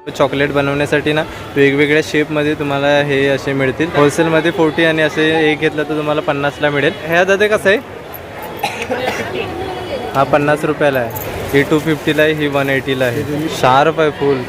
Chocolate बनवण्यासाठी ना वेगवेगळ्या शेपमध्ये तुम्हाला हे असे मिळतील. होलसेलमध्ये 40 आणि असे एक घेतलं तर तुम्हाला 50ला मिळेल. ह्या दादा कसं आहे? हा 50 रुपयाला आहे. ही 250ला आहे, ही 180ला आहे. शार्प आहे फुल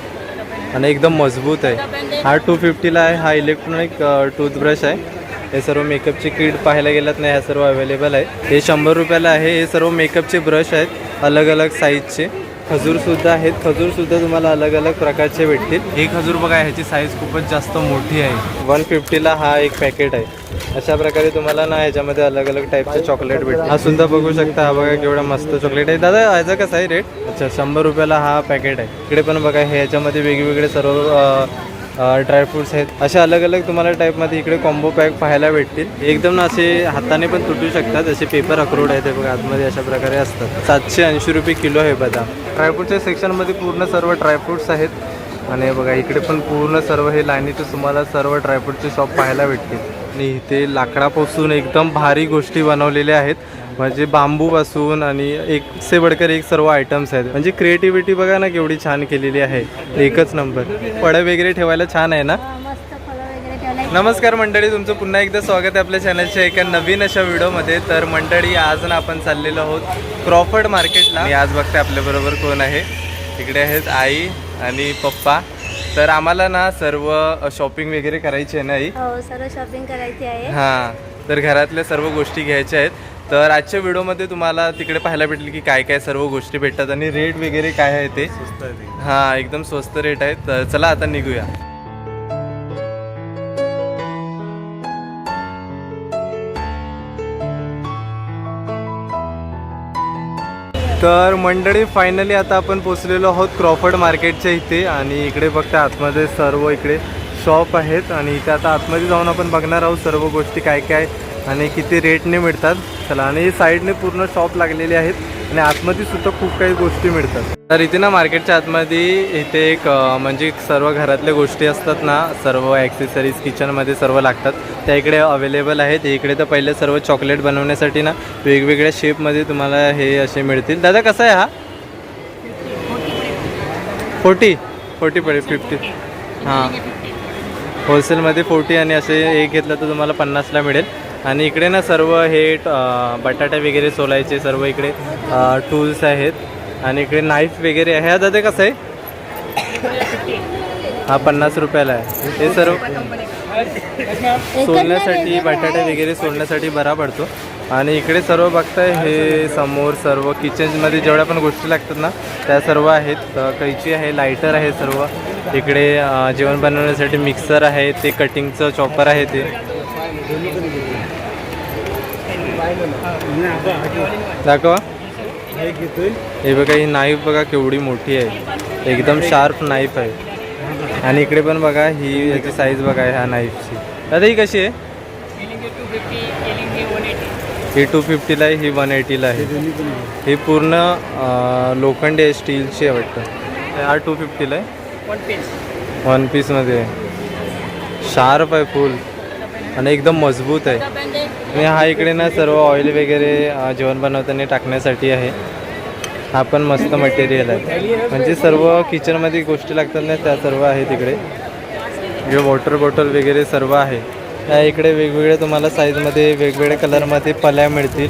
आणि एकदम मजबूत आहे. हा 250ला आहे. हा इलेक्ट्रॉनिक टूथब्रश आहे. हे सर्व मेकअपचे किट पाहायला गेलात नाही, ह्या सर्व अवेलेबल आहे. हे 100 रुपयाला आहे. हे सर्व मेकअपचे ब्रश आहेत अलग अलग साईजचे. खजूरसुद्धा आहेत. खजूरसुद्धा तुम्हाला अलग अलग प्रकारचे भेटतील. हे खजूर बघा, ह्याची साईज खूपच जास्त मोठी आहे. 150ला हा एक पॅकेट आहे. अशा प्रकारे तुम्हाला ना ह्याच्यामध्ये अलग अलग टाईपचे चॉकलेट भेटतील. हा सुद्धा बघू शकता. हा बघा केवढा मस्त चॉकलेट आहे. दादा ह्याचा कसा आहे रेट? अच्छा 100 रुपयाला हा पॅकेट आहे. इकडे पण बघा, हे ह्याच्यामध्ये वेगवेगळे सर्व ड्रायफ्रूट्स आहेत. अशा अलग अलग तुम्हाला टाईपमध्ये इकडे कॉम्बो पॅक पाहायला भेटतील. एकदम ना असे हाताने पण तुटू शकतात. असे पेपर अक्रोड आहेत. हे बघा आतमध्ये अशा प्रकारे असतात. 780 रुपये किलो आहे बदाम. ड्रायफ्रूटच्या सेक्शनमध्ये पूर्ण सर्व ड्रायफ्रूट्स आहेत. आणि बघा इकडे पण पूर्ण सर्व हे लाईनीतच तुम्हाला सर्व ड्रायफ्रूटचे शॉप पाहायला भेटतील. आणि इथे लाकडापासून एकदम भारी गोष्टी बनवलेल्या आहेत. म्हणजे बांबूपासून आणि एक से बडकर एक सर्व आयटम्स आहेत. म्हणजे क्रिएटिव्हिटी बघा ना केवढी छान केलेली आहे. एकच नंबर. फळं वगैरे ठेवायला छान आहे ना. नमस्कार मंडळी, तुमचं पुन्हा एकदा स्वागत आहे आपल्या चॅनलच्या एका नवीन अशा व्हिडिओमध्ये. तर मंडळी आज ना आपण चाललेलो आहोत क्रॉफर्ड मार्केटला. मी आज बघते आपल्याबरोबर कोण आहे. इकडे आहेत आई आणि पप्पा. तर आम्हाला ना सर्व शॉपिंग वगैरे करायची आहे ना आई? हो, सर्व शॉपिंग करायची आहे. हां, तर घरातल्या सर्व गोष्टी घ्यायच्या आहेत. तर आजच्या व्हिडिओमध्ये तुम्हाला तिकडे पाहायला भेटेल की काय काय सर्व गोष्टी भेटतात आणि रेट वगैरे काय आहे ते. स्वस्त आहे. हां, एकदम स्वस्त रेट आहेत. तर चला आता निघूया. तर मंडळी फायनली आता आपण पोचलेलो आहोत क्रॉफर्ड मार्केटच्या इथे. आणि इकडे बघता आतमध्ये सर्व इकडे शॉप आहेत. आणि इथे आता आतमध्ये जाऊन आपण बघणार आहोत सर्व गोष्टी काय काय आणि किती रेटने मिळतात. चला. आणि साईडने पूर्ण शॉप लागलेले आहेत आणि आतमध्ये सुद्धा खूप काही गोष्टी मिळतात. तर इथे ना मार्केटच्या आतमध्ये इथे एक म्हणजे सर्व घरातल्या गोष्टी असतात ना, सर्व ॲक्सेसरीज किचनमध्ये सर्व लागतात त्या इकडे अवेलेबल आहेत. इकडे तर पहिले सर्व चॉकलेट बनवण्यासाठी ना वेगवेगळ्या शेपमध्ये तुम्हाला हे असे मिळतील. दादा कसा आहे हा? 40 पडेल. 50. हां, होलसेलमध्ये 40 आणि असे एक घेतलं तर तुम्हाला 50ला मिळेल. आणि इकडे ना सर्व हे बटाटे वगैरे सोलायचे सर्व इकडे टूल्स आहेत. आणि इकडे नाईफ वगैरे आहे. हा दादा कसं आहे? हा 50 रुपयाला आहे. हे सर्व सोलण्यासाठी बटाटे वगैरे सोलण्यासाठी बरा पडतो. आणि इकडे सर्व बघताय हे समोर सर्व किचनमध्ये जेवढ्या पण गोष्टी लागतात ना त्या सर्व आहेत. कैची आहे, लायटर आहे सर्व. इकडे जेवण बनवण्यासाठी मिक्सर आहे, ते कटिंगचं चॉपर आहे ते. दाखवा. हे बघा ही नाईफ बघा केवढी मोठी आहे. एकदम शार्प नाईफ आहे. आणि इकडे पण बघा ही याची साईज बघा ह्या नाईफची. दादा ही कशी आहे? ही 250ला आहे, ही 180ला आहे. ही पूर्ण लोखंडी आहे, स्टीलची आहे वाटतं. हा 250ला आहे. 1 पीसमध्ये आहे. शार्प आहे फुल आणि एकदम मजबूत आहे. आणि हा इकडे ना सर्व ऑइल वगैरे जेवण बनवताना टाकण्यासाठी आहे. हा पण मस्त मटेरियल आहे. म्हणजे सर्व किचनमध्ये गोष्टी लागतात ना त्या सर्व आहे तिकडे. जे वॉटर बॉटल वगैरे सर्व आहे. त्या इकडे वेगवेगळे तुम्हाला साईजमध्ये वेगवेगळ्या कलरमध्ये पल्या मिळतील.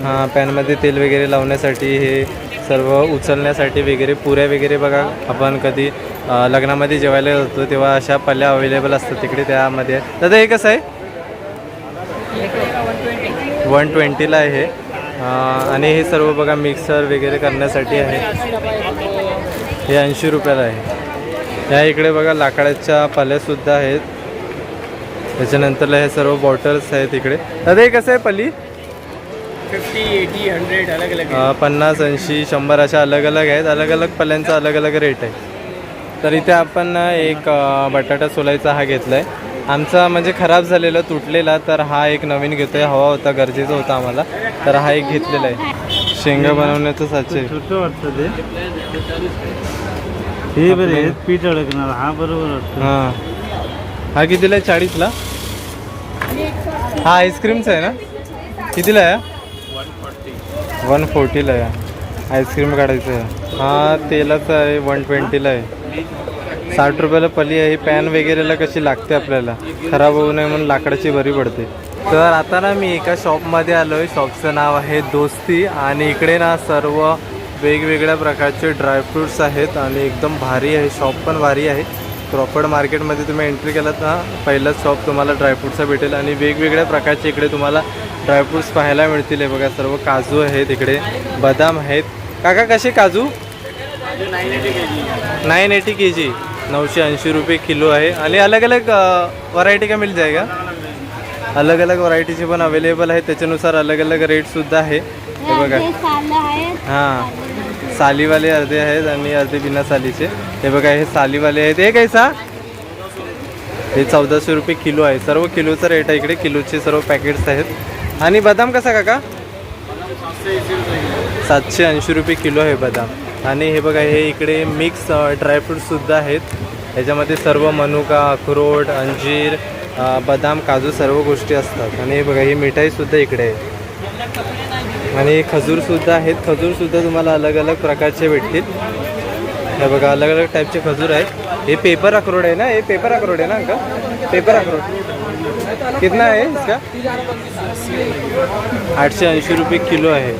हां, पॅनमध्ये तेल वगैरे लावण्यासाठी हे सर्व उचलण्यासाठी वगैरे पुऱ्या वगैरे बघा आपण कधी लग्नामध्ये जेवायला जातो तेव्हा अशा पल्या अवेलेबल असतात तिकडे त्यामध्ये. दादा हे कसं आहे? 120ला आहे. आणि हे सर्व बघा मिक्सर वगैरे करण्यासाठी आहे. हे 80 रुपयाला आहे. ह्या इकडे बघा लाकडाच्या पल्यासुद्धा आहेत. त्याच्यानंतरला हे सर्व बॉटल्स आहेत इकडे. दादा हे कसं आहे पली? 50, 80, 100 अलग अलग 50, 80, 100 अशा अलग अलग आहेत. अलग अलग पल्यांचा अलग अलग रेट आहे. तर इथे आपण एक बटाटा सोलायचा हा घेतला आहे. आमचा म्हणजे खराब झालेला तुटलेला, तर हा एक नवीन घेतो आहे. हवा होता, गरजेचं होता आम्हाला, तर हा एक घेतलेला आहे. शेंगा बनवण्याचं साचे. छोटं वाटतं ते. हे बरे पीठ अडकणार. हा बरोबर वाटतं. हां, हा कितीला आहे? 40ला. हा आईस्क्रीमचा आहे ना? कितीला आहे? 140ला आहे. आईस्क्रीम काढायचं आहे. हा तेलाचा आहे, 120ला आहे. 60 रुपयाला पली आहे. ही पॅन वगैरेला कशी लागते आपल्याला, खराब होऊ नये म्हणून लाकडाची बरी पडते. तर आता ना मी एका शॉपमध्ये आलो आहे. शॉपचं नाव आहे दोस्ती आणि इकडे ना सर्व वेगवेगळ्या प्रकारचे ड्रायफ्रूट्स आहेत आणि एकदम भारी आहे. शॉप पण भारी आहे. क्रॉफर्ड मार्केटमध्ये तुम्ही एंट्री केलात ना, पहिलाच शॉप तुम्हाला ड्रायफ्रूटचा भेटेल आणि वेगवेगळ्या प्रकारचे इकडे तुम्हाला ड्रायफ्रूट्स पाहायला मिळतील. हे बघा सर्व काजू आहेत, इकडे बदाम आहेत. काका कसे काजू? 980 kg, 980 रुपये किलो आहे. आणि अलग अलग व्हरायटी का मिल जाएगा? अलग अलग व्हरायटीचे पण अवेलेबल आहे, त्याच्यानुसार अलग अलग रेटसुद्धा आहे. हे बघा हां, सालीवाले अर्धे आहेत आणि अर्धे बिना सालीचे. हे बघा हे सालीवाले आहेत. हे कैसा? हे 1400 रुपये किलो आहे. सर्व किलोचा रेट आहे इकडे, किलोचे सर्व पॅकेट्स आहेत. आणि बदाम कसा काका? 780 रुपये किलो आहे बदाम. आणि हे बघा हे इकडे मिक्स ड्रायफ्रूटसुद्धा आहेत. ह्याच्यामध्ये सर्व मनुका, अक्रोड, अंजीर, बदाम, काजू सर्व गोष्टी असतात. आणि हे बघा ही मिठाईसुद्धा इकडे आहे. आणि खजूरसुद्धा आहेत. खजूरसुद्धा तुम्हाला अलग अलग प्रकारचे भेटतील. हे बघा अलग अलग टाईपचे खजूर आहेत. हे पेपर अक्रोड आहे ना, हे पेपर अक्रोड आहे ना अंकल? पेपर अक्रोड कितना आहे इसका? 880 रुपये किलो आहे.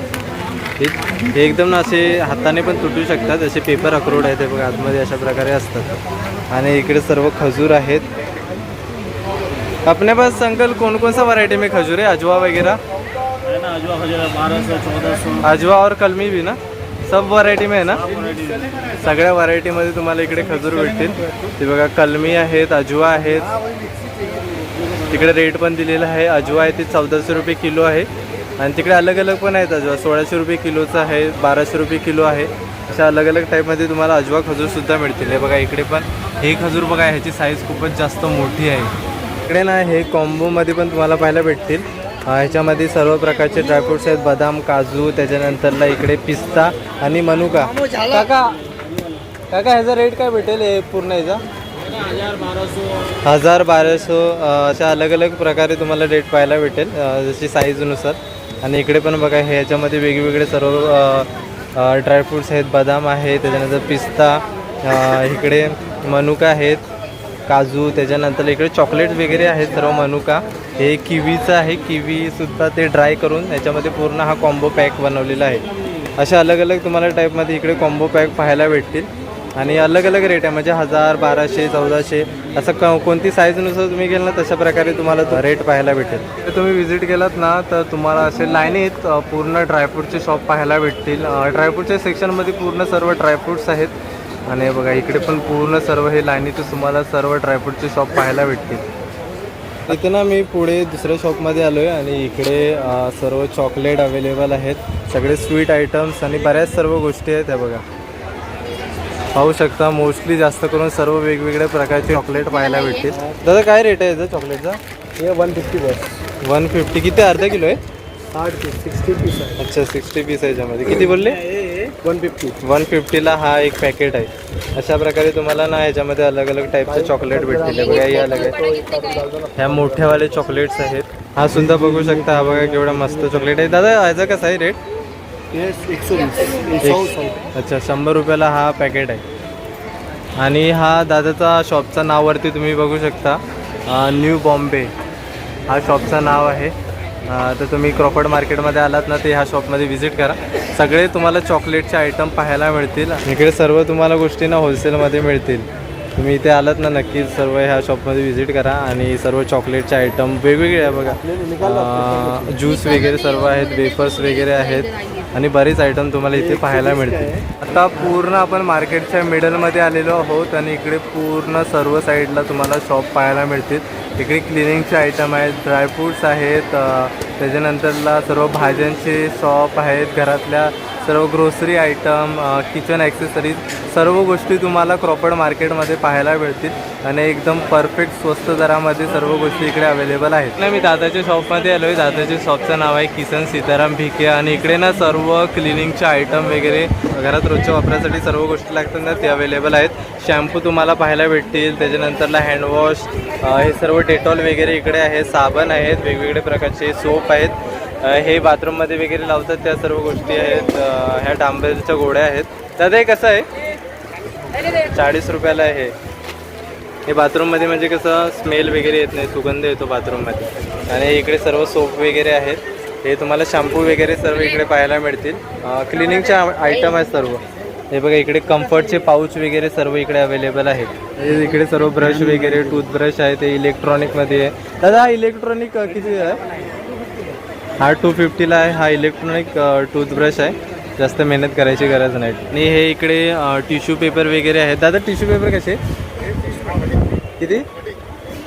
हे एकदम ना असे हाताने पण तुटू शकतात, असे पेपर अक्रोड आहेत. हे बघा आतमध्ये अशा प्रकारे असतात. आणि इकडे सर्व खजूर आहेत. अपने पास अंकल कौन कौन सा वैरायटी में खजूर है? अजवा वगैरह? अजवा 1200 1400 अजवा और कलमी भी ना, सब व्हरायटी में आहे ना? सगळ्या व्हरायटीमध्ये तुम्हाला इकडे खजूर भेटतील. ते बघा कलमी आहेत, अजवा आहेत. तिकडे रेट पण दिलेला आहे. अजवा आहे ते 1400 रुपये किलो आहे. आणि तिकडे अलग अलग पण आहेत. अजवा 1600 रुपये किलोचा आहे, 1200 रुपये किलो आहे. अशा अलग अलग टाईपमध्ये तुम्हाला अजवा खजूरसुद्धा मिळतील. हे बघा इकडे पण हे खजूर बघा, ह्याची साईज खूपच जास्त मोठी आहे. इकडे ना हे कॉम्बोमध्ये पण तुम्हाला पाहायला भेटतील. ह्याच्यामध्ये सर्व प्रकारचे ड्रायफ्रूट्स आहेत, बदाम, काजू, त्याच्यानंतरला इकडे पिस्ता आणि मनुका. काका काका ह्याचा रेट काय भेटेल हे पूर्ण ह्याचा? 1200 अशा अलग अलग प्रकारे तुम्हाला रेट पाहायला भेटेल जशी साईजनुसार. आणि इकडे पण बघा हे ह्याच्यामध्ये वेगवेगळे सर्व ड्रायफ्रूट्स आहेत, बदाम आहे, त्याच्यानंतर पिस्ता, इकडे मनुका आहेत, काजू, त्याच्यानंतर इकडे चॉकलेट वगैरे आहेत सर्व मनुका. हे किवीचं आहे, किवीसुद्धा ते ड्राय करून याच्यामध्ये पूर्ण हा कॉम्बो पॅक बनवलेला आहे. अशा अलग अलग तुम्हाला टाईपमध्ये इकडे कॉम्बो पॅक पाहायला भेटतील. आणि अलग अलग रेट आहे, म्हणजे 1000, 1200, 1400 असं कोणती साईजनुसार तुम्ही गेल ना तशा प्रकारे तुम्हाला तो रेट पाहायला भेटेल. तर तुम्ही व्हिजिट केलात ना तर तुम्हाला असे लाईनीत पूर्ण ड्रायफ्रूटचे शॉप पाहायला भेटतील. ड्रायफ्रूटच्या सेक्शनमध्ये पूर्ण सर्व ड्रायफ्रूट्स आहेत. आणि बघा इकडे पण पूर्ण सर्व हे लाईनीतच तुम्हाला सर्व ड्रायफ्रूटचे शॉप पाहायला भेटतील. इथे ना मी पुढे दुसऱ्या शॉपमध्ये आलो आहे आणि इकडे सर्व चॉकलेट अवेलेबल आहेत, सगळे स्वीट आयटम्स आणि बऱ्याच सर्व गोष्टी आहेत. त्या बघा पाहू शकता. मोस्टली जास्त करून सर्व वेगवेगळ्या प्रकारचे चॉकलेट पाहायला भेटतील. दादा काय रेट आहे याचा चॉकलेटचा? हे 150 बस. 150 किती? अर्धा किलो आहे? 60 पीस आहे. अच्छा 60 पीस आहे याच्यामध्ये. किती बोलले? 150ला हा एक पॅकेट आहे. अशा प्रकारे तुम्हाला ना ह्याच्यामध्ये अलग अलग टाईपचे चॉकलेट भेटतील. बघा हे अलग आहे, ह्या मोठ्यावाले चॉकलेट्स आहेत. हा सुद्धा बघू शकता. हा बघा केवढा मस्त चॉकलेट आहे. दादा ह्याचा कसा आहे रेट? 120. अच्छा 100 रुपयाला हा पॅकेट आहे. आणि हा दादाचा शॉपचं नाववरती तुम्ही बघू शकता, न्यू बॉम्बे हा शॉपचं नाव आहे. तर तुम्ही क्रॉफर्ड मार्केटमध्ये आलात ना ते ह्या शॉपमध्ये व्हिजिट करा. सगळे तुम्हाला चॉकलेटचे आयटम पाहायला मिळतील. इकडे सर्व तुम्हाला गोष्टी ना होलसेलमध्ये मिळतील. तुम्ही इथे आलात ना नक्कीच सर्व ह्या शॉपमध्ये व्हिजिट करा. आणि सर्व चॉकलेटचे आयटम वेगवेगळे आहे बघा, ज्यूस वगैरे सर्व आहेत, वेफर्स वगैरे आहेत आणि बरेच आयटम तुम्हाला इथे पाहायला मिळतील. आता पूर्ण आपण मार्केटच्या मिडलमध्ये आलेलो आहोत आणि इकडे पूर्ण सर्व साईडला तुम्हाला शॉप पाहायला मिळतील. इकडे क्लिनिंगचे आयटम आहेत, ड्रायफ्रूट्स आहेत, त्याच्यानंतरला सर्व भाज्यांचे शॉप आहेत, घरातल्या सर्व ग्रोसरी आयटम, किचन ॲक्सेसरीज सर्व गोष्टी तुम्हाला क्रॉफर्ड मार्केटमध्ये पाहायला मिळतील आणि एकदम परफेक्ट स्वस्त दरामध्ये सर्व गोष्टी इकडे अवेलेबल आहेत. ना मी दादाच्या शॉपमध्ये आलो आहे. दादाच्या शॉपचं नाव आहे किसन सीताराम भिके. आणि इकडे ना सर्व क्लिनिंगचे आयटम वगैरे घरात रोजच्या वापरासाठी सर्व गोष्टी लागतात ना ते अवेलेबल आहेत. शॅम्पू तुम्हाला पाहायला भेटतील, त्याच्यानंतरला हँडवॉश, हे सर्व डेटॉल वगैरे इकडे आहे, साबण आहेत, वेगवेगळे प्रकारचे सोप आहेत, हे बाथरूममध्ये वगैरे लावतात त्या सर्व गोष्टी आहेत. ह्या डांबेलच्या गोळ्या आहेत. दादा हे कसं आहे? 40 रुपयाला आहे हे बाथरूममध्ये, म्हणजे कसं स्मेल वगैरे येत नाही, सुगंध येतो बाथरूममध्ये. आणि इकडे सर्व सोप वगैरे आहेत, हे तुम्हाला शॅम्पू वगैरे सर्व इकडे पाहायला मिळतील. क्लिनिंगचे आयटम आहेत सर्व. हे बघा इकडे कम्फर्टचे पाऊच वगैरे सर्व इकडे अवेलेबल आहेत. हे इकडे सर्व ब्रश वगैरे टूथब्रश आहे, ते इलेक्ट्रॉनिकमध्ये आहे. दादा हा इलेक्ट्रॉनिक किती आहे? हा 250ला आहे. हा इलेक्ट्रॉनिक टूथब्रश आहे, जास्त मेहनत करायची गरज नाही. आणि हे इकडे टिश्यू पेपर वगैरे आहेत. दादा टिश्यू पेपर कसे किती?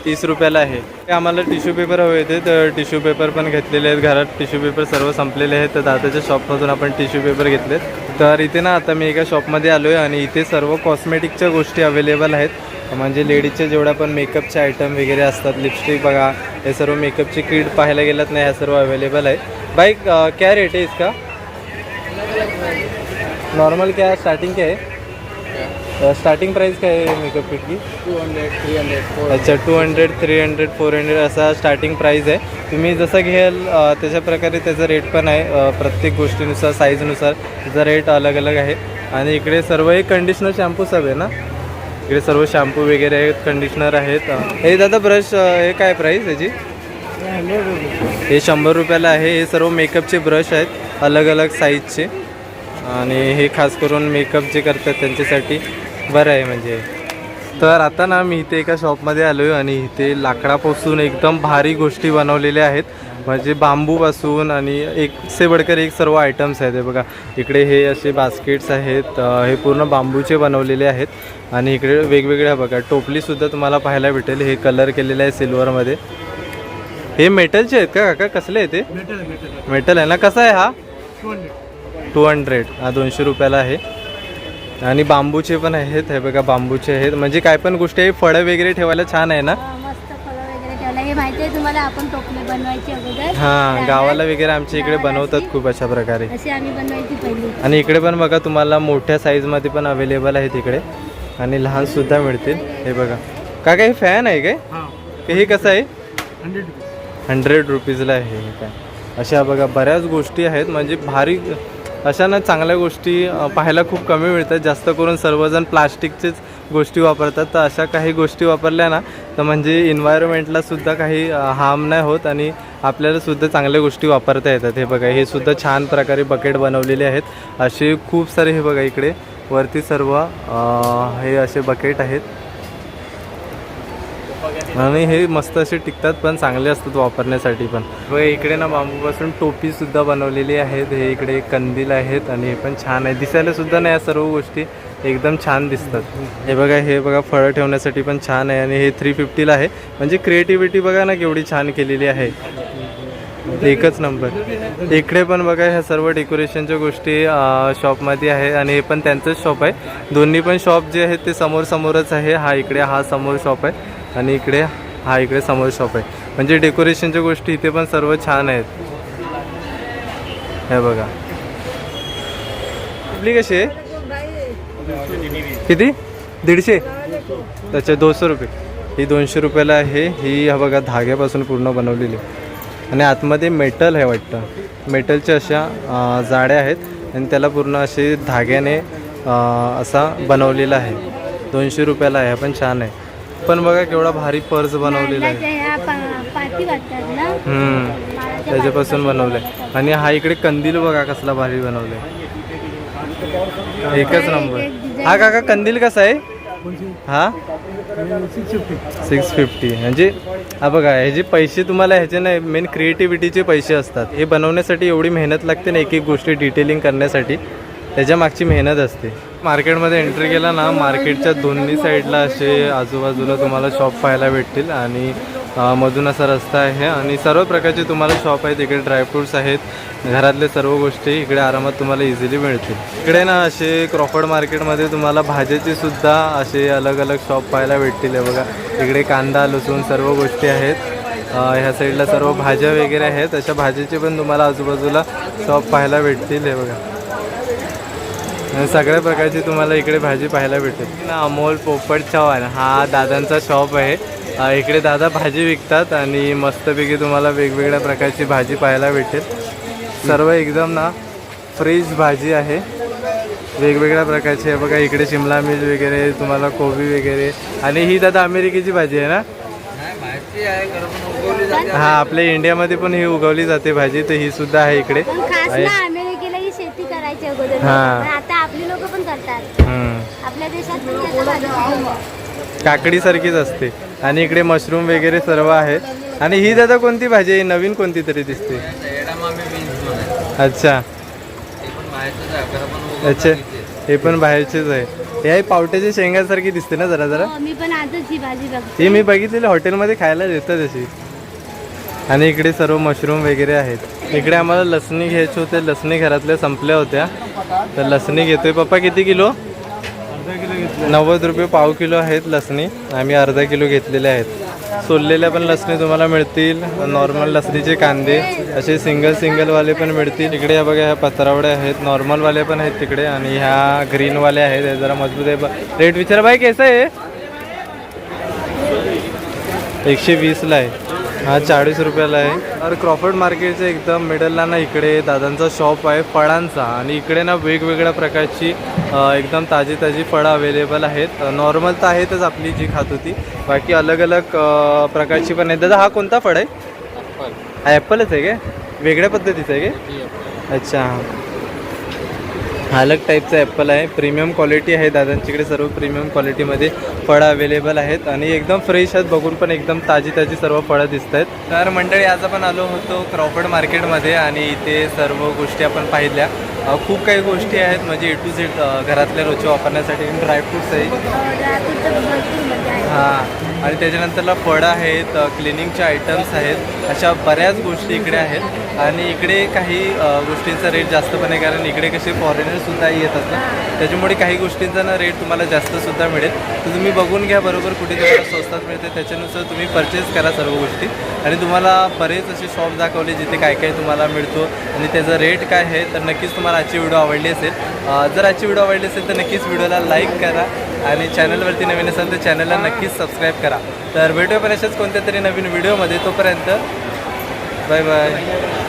30 रुपयाला आहे. आम्हाला टिश्यू पेपर हवे होते, तर टिश्यू पेपर पण घेतलेले आहेत. घरात टिश्यू पेपर सर्व संपलेले आहेत, तर दादाच्या शॉपमधून आपण टिश्यू पेपर घेतलेत. तर इथे ना आता मी एका शॉपमध्ये आलो आहे आणि इथे सर्व कॉस्मेटिकच्या गोष्टी अवेलेबल आहेत. म्हणजे लेडीजच्या जेवढ्या पण मेकअपचे आयटम वगैरे असतात, लिपस्टिक बघा, हे सर्व मेकअपची किट पाहायला गेलात नाही, ह्या सर्व अवेलेबल आहे. बाई क्या रेट है इसका? नॉर्मल क्या स्टार्टिंग क्या है? स्टार्टिंग प्राइस काय आहे मेकअप किट की? 200, 300, अच्छा 200, 300, 400 असा स्टार्टिंग प्राईज आहे. तुम्ही जसं घ्याल त्याच्या प्रकारे त्याचा रेट पण आहे. प्रत्येक गोष्टीनुसार साईजनुसार त्याचा रेट अलग अलग आहे. आणि इकडे सर्व एक कंडिशनर शॅम्पू सब आहे ना, इकडे सर्व शॅम्पू वगैरे आहेत, कंडिशनर आहेत. हे दादा ब्रश हे काय प्राईस याची? हे 100 रुपयाला आहे. हे सर्व मेकअपचे ब्रश आहेत अलग अलग साईजचे, आणि हे खास करून मेकअप जे करतात त्यांच्यासाठी बरं आहे म्हणजे. तर आता ना मी इथे एका शॉपमध्ये आलो आहे आणि इथे लाकडापासून एकदम भारी गोष्टी बनवलेल्या आहेत. म्हणजे बांबूपासून आणि एक से बडकर एक सर्व आयटम्स आहेत. हे बघा इकडे हे असे बास्केट्स आहेत, हे पूर्ण बांबूचे बनवलेले आहेत. आणि इकडे वेगवेगळ्या बघा टोपलीसुद्धा तुम्हाला पाहायला भेटेल. हे कलर केलेलं आहे सिल्वरमध्ये. हे मेटलचे आहेत का काका? कसले आहे ते? मेटल आहे ना. कसा आहे हा? 200. हा 200 रुपयाला आहे. आणि बांबूचे पण आहेत. हे बघा बांबूचे आहेत, म्हणजे काय पण गोष्टी आहे. फळं वगैरे ठेवायला छान आहे ना. मस्त फळं वगैरे ठेवलं. हे माहिती आहे तुम्हाला, आपण टोपले बनवायची अगोदर. हां गावाला वगैरे आमच्या इकडे बनवतात खूप अशा प्रकारे. अशी आम्ही बनवायची पहिली. आणि इकडे पण बघा तुम्हाला मोठ्या साईजमध्ये पण अवेलेबल आहेत इकडे, आणि लहानसुद्धा मिळतील. हे बघा का काही फॅन आहे काय? हे कसं आहे? 100 रुपीजला आहे. हे काय अशा बघा बऱ्याच गोष्टी आहेत, म्हणजे भारी अशा ना चांगल्या गोष्टी पाहायला खूप कमी मिळतात. जास्त करून सर्वजण प्लास्टिकचेच गोष्टी वापरतात, तर अशा काही गोष्टी वापरल्या ना तर म्हणजे इन्व्हायरमेंटला सुद्धा काही हार्म नाही होत आणि आपल्याला सुद्धा चांगल्या गोष्टी वापरता येतात. हे बघा हे सुद्धा छान प्रकारे बकेट बनवलेले आहेत. असे खूप सारे हे बघा इकडे वरती सर्व हे असे बकेट आहेत, आणि हे मस्त असे टिकतात पण चांगले असतात वापरण्यासाठी पण. व इकडे ना बांबूपासून टोपीसुद्धा बनवलेली आहेत. हे इकडे कंदील आहेत आणि हे पण छान आहे दिसायला सुद्धा. ना या सर्व गोष्टी एकदम छान दिसतात. हे बघा फळं ठेवण्यासाठी पण छान आहे. आणि हे 350ला आहे. म्हणजे क्रिएटिव्हिटी बघा ना केवढी छान केलेली आहे, एकच नंबर. इकडे पण बघा ह्या सर्व डेकोरेशनच्या गोष्टी शॉपमध्ये आहे, आणि हे पण त्यांचंच शॉप आहे. दोन्ही पण शॉप जे आहेत ते समोरच आहे. हा इकडे हा समोर शॉप आहे, आणि इकडे हा इकडे समोर शॉप आहे. म्हणजे डेकोरेशनच्या गोष्टी इथे पण सर्व छान आहेत. हे बघा आपली कशी आहे? किती? 150. अच्छा 200 रुपये. ही 200 रुपयाला आहे. ही हा बघा धाग्यापासून पूर्ण बनवलेली, आणि आतमध्ये मेटल आहे वाटतं. मेटलच्या अशा जाड्या आहेत, आणि त्याला पूर्ण असे धाग्याने असा बनवलेला आहे. 200 रुपयाला आहे. पण छान आहे. पण बघा केवढा भारी पर्स बनवलेला आहे. त्याच्यापासून बनवलंय. आणि हा इकडे कंदील बघा कसला भारी बनवलाय, एकच नंबर. हा काका कंदील कसा आहे? हा 650. म्हणजे हा बघा हे जे पैसे तुम्हाला ह्याचे नाही, मेन क्रिएटिव्हिटीचे पैसे असतात. हे बनवण्यासाठी एवढी मेहनत लागते ना, एक एक गोष्टी डिटेलिंग करण्यासाठी, त्याच्या मागची मेहनत असते. मार्केटमध्ये एंट्री केला ना, मार्केटच्या दोन्ही साईडला असे आजूबाजूला तुम्हाला शॉप पाहायला भेटतील, आणि मधून असा रस्ता आहे, आणि सर्व प्रकारचे तुम्हाला शॉप आहेत. इकडे ड्रायफ्रूट्स आहेत, घरातले सर्व गोष्टी इकडे आरामात तुम्हाला इझिली मिळतील. इकडे ना असे क्रॉफर्ड मार्केटमध्ये तुम्हाला भाज्याचे सुद्धा असे अलग अलग शॉप पाहायला भेटतील. आहे बघा इकडे कांदा लसूण सर्व गोष्टी आहेत. ह्या साईडला सर्व भाज्या वगैरे आहेत. अशा भाज्याचे पण तुम्हाला आजूबाजूला शॉप पाहायला भेटतील. हे बघा सगळ्या प्रकारची तुम्हाला इकडे भाजी पाहायला भेटेल. अमोल पोपट चव्हाण हा दादांचा शॉप आहे. इकडे दादा भाजी विकतात, आणि मस्तपैकी तुम्हाला वेगवेगळ्या प्रकारची भाजी पाहायला भेटेल. सर्व एकदम ना फ्रेश भाजी आहे. वेगवेगळ्या प्रकारचे आहे बघा. इकडे शिमला मिर्च वगैरे, तुम्हाला कोबी वगैरे. आणि ही दादा अमेरिकेची भाजी आहे ना? हा, आपल्या इंडियामध्ये पण ही उगवली जाते भाजी, तर ही सुद्धा आहे इकडे. पण खास ना अमेरिकेला ही शेती करायची अगोदर, हा. पण आता आपली लोक पण करतात. आपल्या देशात पण आता भाजी काकडी सारखीच असते. आणि इकडे मशरूम वगैरे सर्व आहेत. आणि ही दादा कोणती भाजी आहे? नवीन कोणती तरी दिसते. अच्छा अच्छा, हे पण बाहेरचेच आहे. हे पावट्याच्या शेंगासारखी दिसते ना जरा जरा. हो, मी पण आजच ही भाजी बघते. ही मी बघितलेली हॉटेलमध्ये खायला देतात अशी. आणि इकडे सर्व मशरूम वगैरे आहेत. इकडे आम्हाला लसणी घ्यायचे होते, लसणी घरातल्या संपल्या होत्या, तर लसणी घेतोय. पप्पा किती किलो? 90 रुपये पाव किलो आहेत लसणी. आम्ही अर्धा किलो घेतलेले आहेत. सोललेल्या पण लसणी तुम्हाला मिळतील, नॉर्मल लसणीचे कांदे असे सिंगलवाले पण मिळतील. इकडे बघा ह्या पत्रावड्या आहेत, नॉर्मलवाले पण आहेत तिकडे. आणि ह्या ग्रीनवाल्या आहेत, हे जरा मजबूत आहे. रेट विचारा बाई कैसा आहे? 120ला आहे. हा 40 रुपयाला आहे. तर क्रॉफर्ड मार्केटच्या एकदम मिडलला ना इकडे दादांचा शॉप आहे फळांचा. आणि इकडे ना वेगवेगळ्या प्रकारची एकदम ताजी फळं अवेलेबल आहेत. नॉर्मल तर आहेतच आपली जी खात होती, बाकी अलग अलग प्रकारची पण आहेत. दादा हा कोणता फळ आहे? हा ॲपलच आहे काय? वेगळ्या पद्धतीचं आहे काय? अच्छा, अलग टाईपचा ॲपल आहे. प्रीमियम क्वालिटी आहे दादांच्याकडे. सर्व प्रीमियम क्वालिटीमध्ये फळं अवेलेबल आहेत आणि एकदम फ्रेश आहेत. बघून पण एकदम ताजी सर्व फळं दिसत आहेत. तर मंडळी, आज आपण आलो होतो क्रॉफर्ड मार्केटमध्ये आणि इथे सर्व गोष्टी आपण पाहिल्या. खूप काही गोष्टी आहेत, म्हणजे A to Z घरातल्या रोजच्या वापरण्यासाठी. ड्रायफ्रूट्स आहे, हां, आणि त्याच्यानंतरला फळं आहेत, क्लिनिंगचे आयटम्स आहेत, अशा बऱ्याच गोष्टी इकडे आहेत. आणि इकडे काही गोष्टींचा रेट जास्त पण आहे, कारण इकडे कसे फॉरेनरसुद्धा येतात ना, त्याच्यामुळे काही गोष्टींचा ना रेट तुम्हाला जास्तसुद्धा मिळेल. तर तुम्ही बघून घ्या बरोबर कुठे तुम्हाला स्वस्तात मिळते, त्याच्यानुसार तुम्ही परचेस करा सर्व गोष्टी. आणि तुम्हाला बरेच असे शॉप दाखवले जिथे काय काय तुम्हाला मिळतो आणि त्याचा रेट काय आहे. तर नक्कीच तुम्हाला आजची व्हिडिओ आवडली असेल. जर आजची व्हिडिओ आवडली असेल तर नक्कीच व्हिडिओला लाईक करा आणि चॅनलवरती नवीन असेल तर चॅनलला नक्कीच सबस्क्राईब करा. तर भेटूया पण अशाच कोणत्या तरी नवीन व्हिडिओमध्ये. तोपर्यंत बाय बाय.